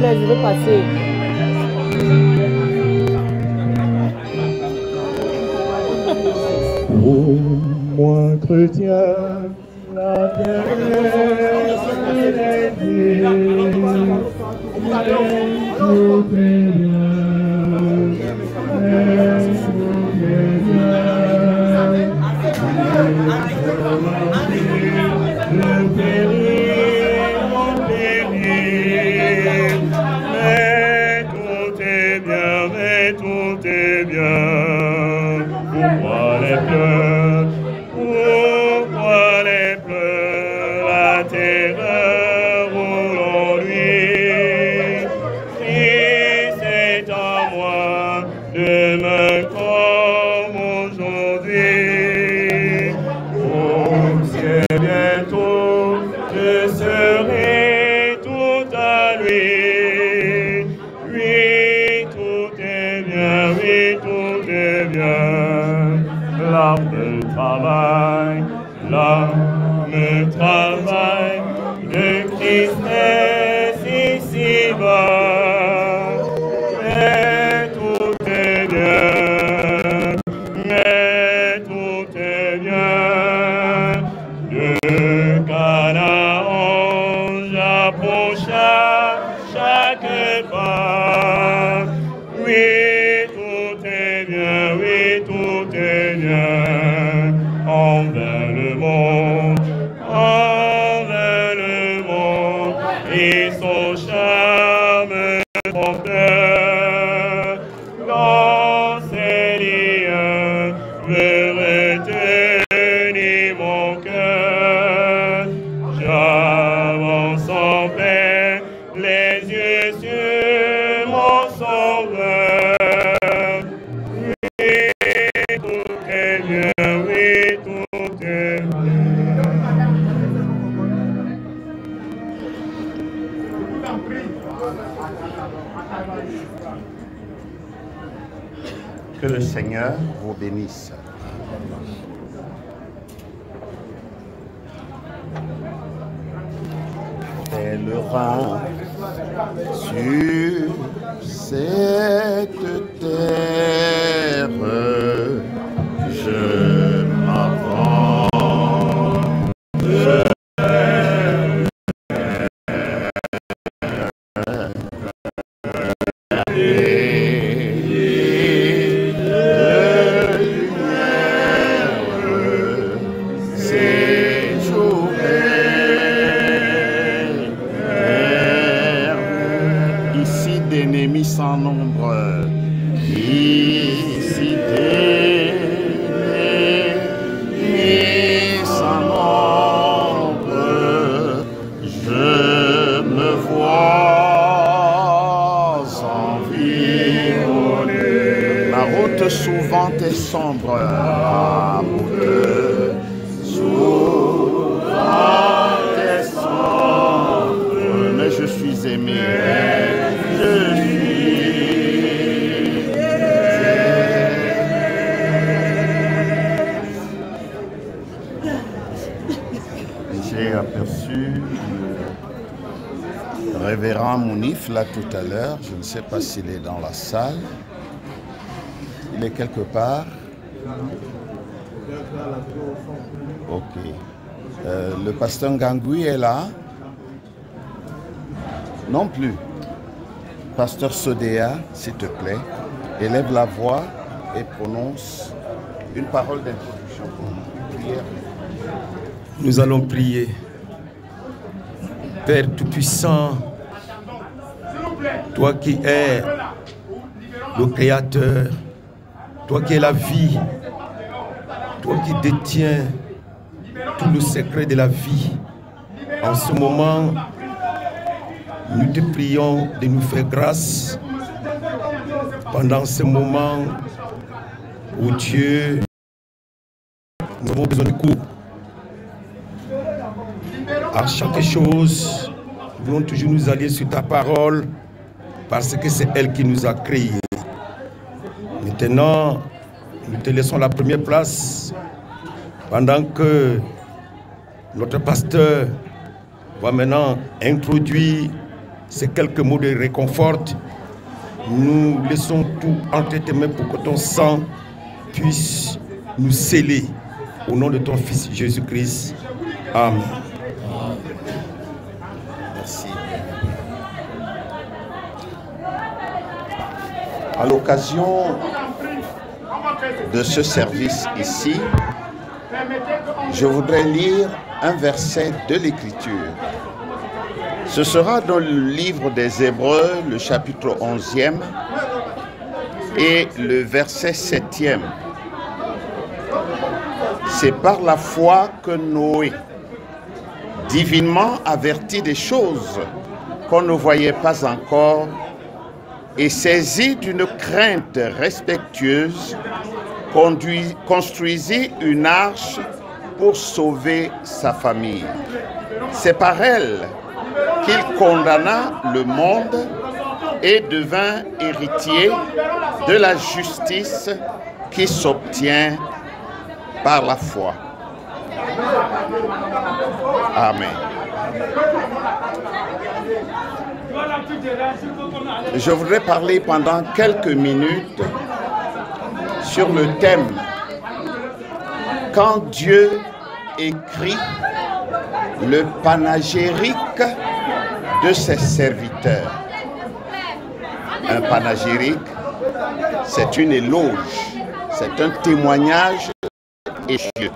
frère, je veux passer. Oh, moi chrétien, la terre est Dieu, tout est Que le Seigneur vous bénisse. Pèlerin sur cette terre, je m'avance. Sans nombre, ici sans nombre, je me vois environner. La route souvent est sombre, la route souvent est sombre, mais je suis aimé. J'ai aperçu le révérend Mounif là tout à l'heure. Je ne sais pas s'il est dans la salle. Il est quelque part. Ok. Le pasteur Ngangui est là. Non plus. Pasteur Sodea, s'il te plaît, élève la voix et prononce une parole d'introduction pour nous. Prière. Nous allons prier. Père Tout-Puissant, toi qui es le Créateur, toi qui es la vie, toi qui détiens tout le secret de la vie, en ce moment, nous te prions de nous faire grâce pendant ce moment où Dieu, nous avons besoin de coups. À chaque chose, nous voulons toujours nous allier sur ta parole parce que c'est elle qui nous a créés. Maintenant, nous te laissons la première place pendant que notre pasteur va maintenant introduire ces quelques mots de réconfort. Nous laissons tout entre tes mains pour que ton sang puisse nous sceller. Au nom de ton Fils Jésus-Christ. Amen. Merci. À l'occasion de ce service ici, je voudrais lire un verset de l'Écriture. Ce sera dans le livre des Hébreux, le chapitre 11e et le verset 7e. C'est par la foi que Noé, divinement averti des choses qu'on ne voyait pas encore, et saisi d'une crainte respectueuse, construisit une arche pour sauver sa famille. C'est par elle qu'il condamna le monde et devint héritier de la justice qui s'obtient par la foi. Amen. Je voudrais parler pendant quelques minutes sur le thème « Quand Dieu écrit le panégyrique de ses serviteurs ». Un panégyrique, c'est une éloge, c'est un témoignage échieux.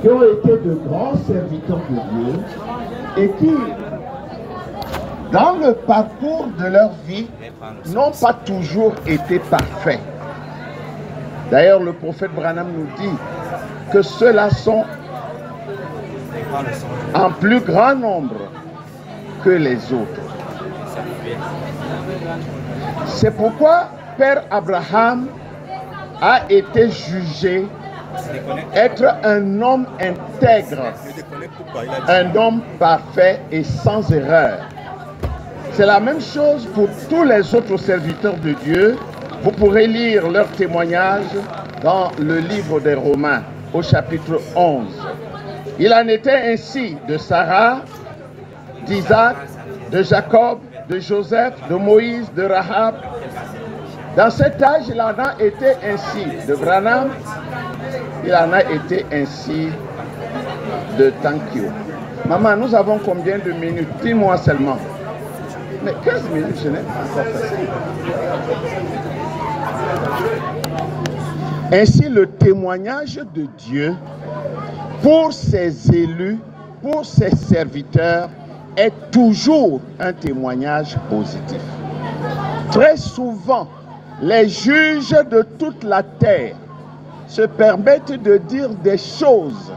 Qui ont été de grands serviteurs de Dieu et qui, dans le parcours de leur vie, n'ont pas toujours été parfaits. D'ailleurs, le prophète Branham nous dit que ceux-là sont en plus grand nombre que les autres. C'est pourquoi Père Abraham a été jugé être un homme intègre, un homme parfait et sans erreur. C'est la même chose pour tous les autres serviteurs de Dieu. Vous pourrez lire leurs témoignages dans le livre des Romains, au chapitre 11. Il en était ainsi de Sarah, d'Isaac, de Jacob, de Joseph, de Moïse, de Rahab. Dans cet âge, il en a été ainsi de Branham, il en a été ainsi de Tankyo. Maman, nous avons combien de minutes? Dis-moi seulement. Mais 15 minutes, je n'ai pas encore fait. Ainsi, le témoignage de Dieu pour ses élus, pour ses serviteurs, est toujours un témoignage positif. Très souvent, les juges de toute la terre se permettent de dire des choses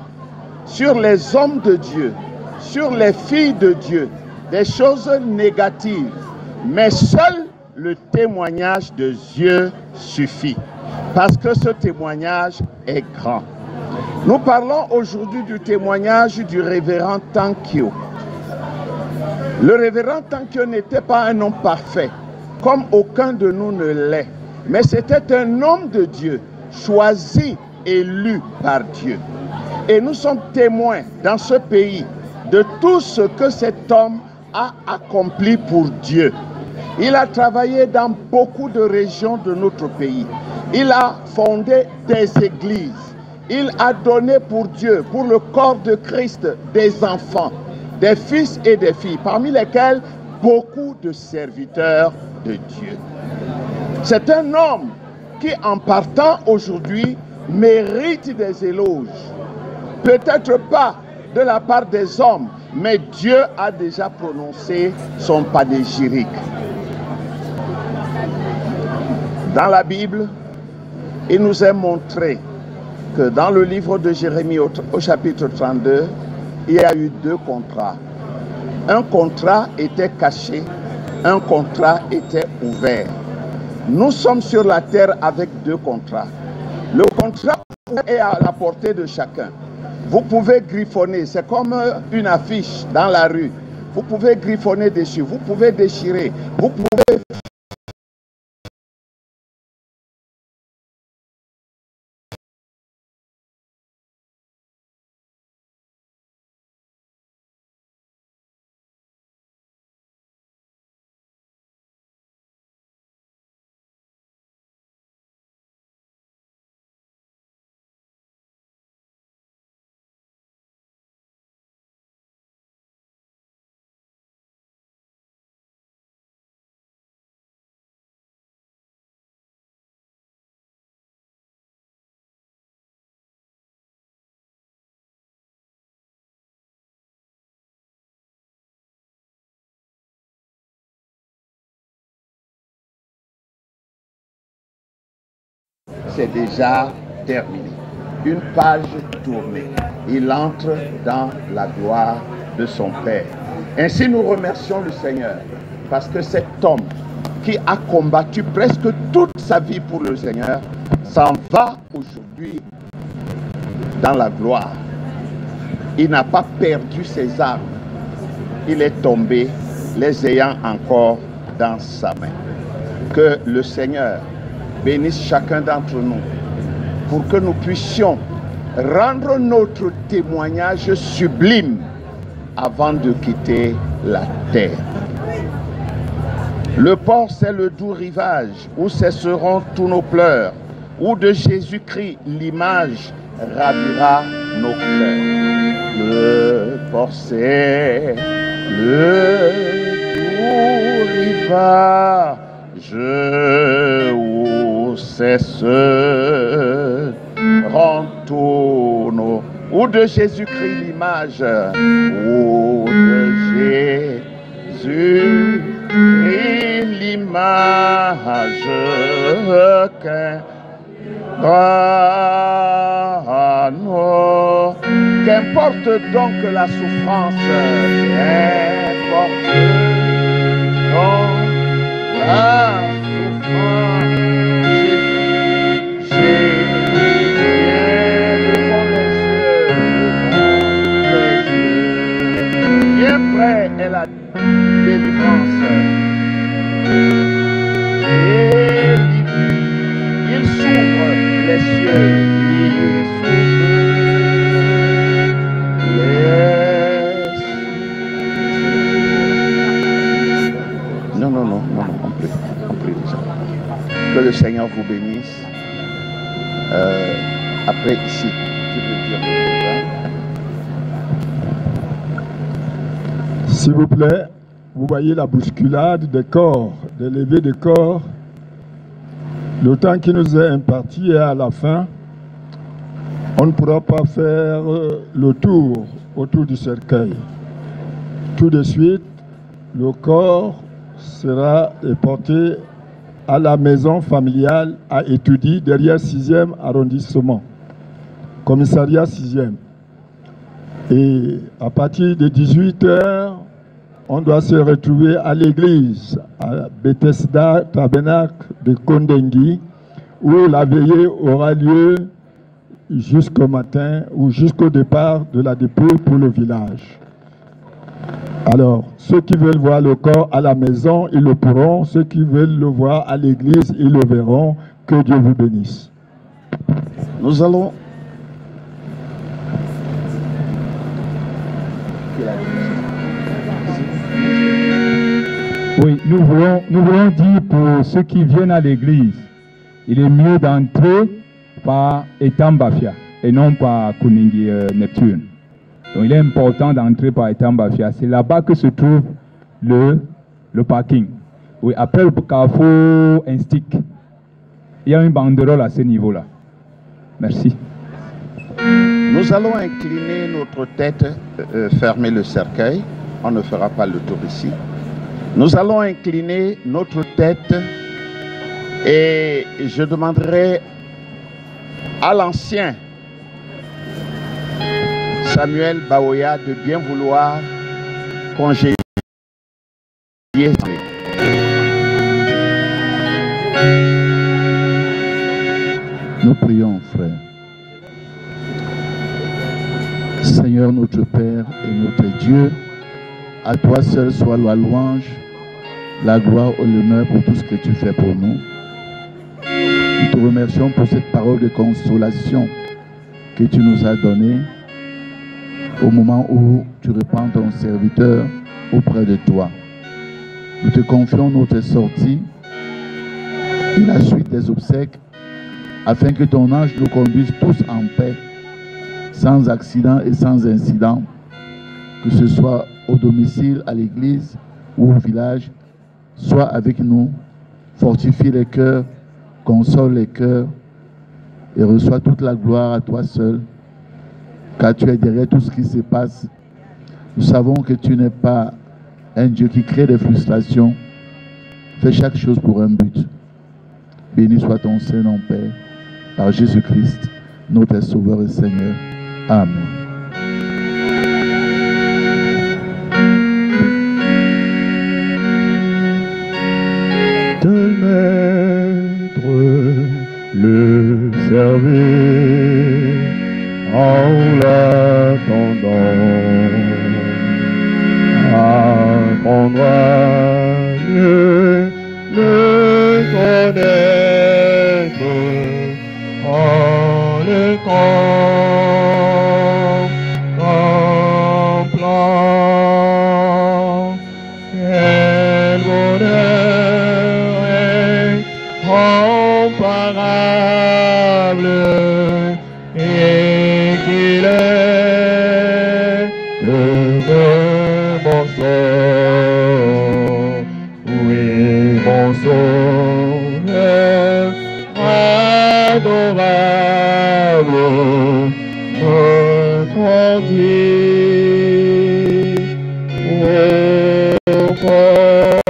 sur les hommes de Dieu, sur les filles de Dieu, des choses négatives. Mais seul le témoignage de Dieu suffit. parce que ce témoignage est grand. Nous parlons aujourd'hui du témoignage du révérend Tankio. Le révérend Tankio n'était pas un homme parfait, comme aucun de nous ne l'est, mais c'était un homme de Dieu, choisi, élu par Dieu. Et nous sommes témoins dans ce pays de tout ce que cet homme a accompli pour Dieu. Il a travaillé dans beaucoup de régions de notre pays. Il a fondé des églises. Il a donné pour Dieu, pour le corps de Christ, des enfants, des fils et des filles, parmi lesquels beaucoup de serviteurs de Dieu. C'est un homme qui, en partant aujourd'hui, mérite des éloges. Peut-être pas de la part des hommes, mais Dieu a déjà prononcé son panégyrique. Dans la Bible, il nous est montré que dans le livre de Jérémie au chapitre 32, il y a eu 2 contrats. Un contrat était caché, un contrat était ouvert. Nous sommes sur la terre avec 2 contrats. Le contrat est à la portée de chacun. Vous pouvez griffonner, c'est comme une affiche dans la rue. Vous pouvez griffonner dessus, vous pouvez déchirer, vous pouvez... C'est déjà terminé. Une page tournée. Il entre dans la gloire de son Père. Ainsi nous remercions le Seigneur parce que cet homme qui a combattu presque toute sa vie pour le Seigneur s'en va aujourd'hui dans la gloire. Il n'a pas perdu ses armes. Il est tombé les ayant encore dans sa main. Que le Seigneur bénisse chacun d'entre nous pour que nous puissions rendre notre témoignage sublime avant de quitter la terre. Le port, c'est le doux rivage où cesseront tous nos pleurs, où de Jésus-Christ l'image ravira nos cœurs. Le port, c'est le doux rivage où cesseront tous nos... Ou de Jésus-Christ l'image, ou de Jésus-Christ l'image, qu'importe donc la souffrance, qu'importe donc la souffrance, Près est la délivrance. Et il s'ouvre les cieux. Il s'ouvre les... Non, on prie déjà. Que le Seigneur vous bénisse. Après ici, tu peux dire. S'il vous plaît, vous voyez la bousculade des corps, des levées de corps. Le temps qui nous est imparti est à la fin. On ne pourra pas faire le tour autour du cercueil. Tout de suite, le corps sera porté à la maison familiale à Étoudi, derrière 6e arrondissement, commissariat 6e. Et à partir de 18h, on doit se retrouver à l'église, à Bethesda Tabernacle de Kondengui, où la veillée aura lieu jusqu'au matin ou jusqu'au départ de la dépouille pour le village. Alors, ceux qui veulent voir le corps à la maison, ils le pourront. Ceux qui veulent le voir à l'église, ils le verront. Que Dieu vous bénisse. Nous allons... Oui, nous voulons dire pour ceux qui viennent à l'église, il est mieux d'entrer par Etambafia et non par Kuningi Neptune. Donc il est important d'entrer par Etambafia. C'est là-bas que se trouve le parking. Oui, après le carrefour Instic, il y a une banderole à ce niveau-là. Merci. Nous allons incliner notre tête, fermer le cercueil. On ne fera pas le tour ici. Nous allons incliner notre tête et je demanderai à l'ancien Samuel Baoya de bien vouloir congédier. Nous prions, frère. Seigneur notre Père et notre Dieu, à toi seul soit la louange, la gloire et l'honneur pour tout ce que tu fais pour nous. Nous te remercions pour cette parole de consolation que tu nous as donnée au moment où tu reprends ton serviteur auprès de toi. Nous te confions notre sortie et la suite des obsèques afin que ton ange nous conduise tous en paix, sans accident et sans incident, que ce soit au domicile, à l'église ou au village. Sois avec nous, fortifie les cœurs, console les cœurs et reçois toute la gloire à toi seul, car tu es derrière tout ce qui se passe. Nous savons que tu n'es pas un Dieu qui crée des frustrations. Fais chaque chose pour un but. Béni soit ton Saint-Nom, Père, par Jésus-Christ, notre Sauveur et Seigneur. Amen. De mettre le servir en l'attendant, apprendra le connaître en le contemplant. Quel bonheur est comparable et qu'il est heureux mon sort, oui mon sauveur adorable, notre Dieu, au fort,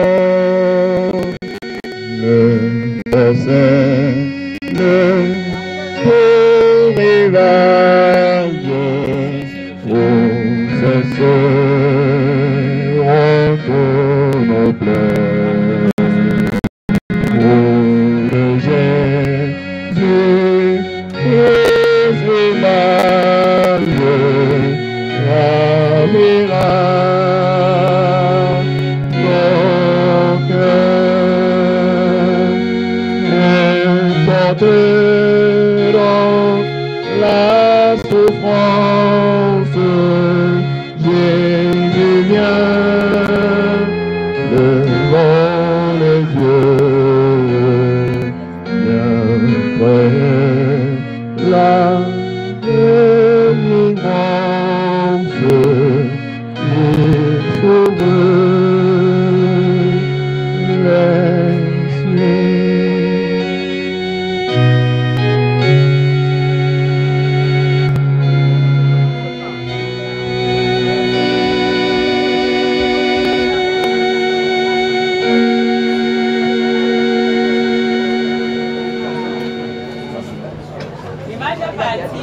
le bassin, le beau rivage, où cesseront tous nos pleurs. Oh, de Jésus, l'image ravira nos cœurs. Importe dans la souffrance, Jésus vient devant les yeux, bien près la délivrance, il sauve les cieux. Imagem a partir.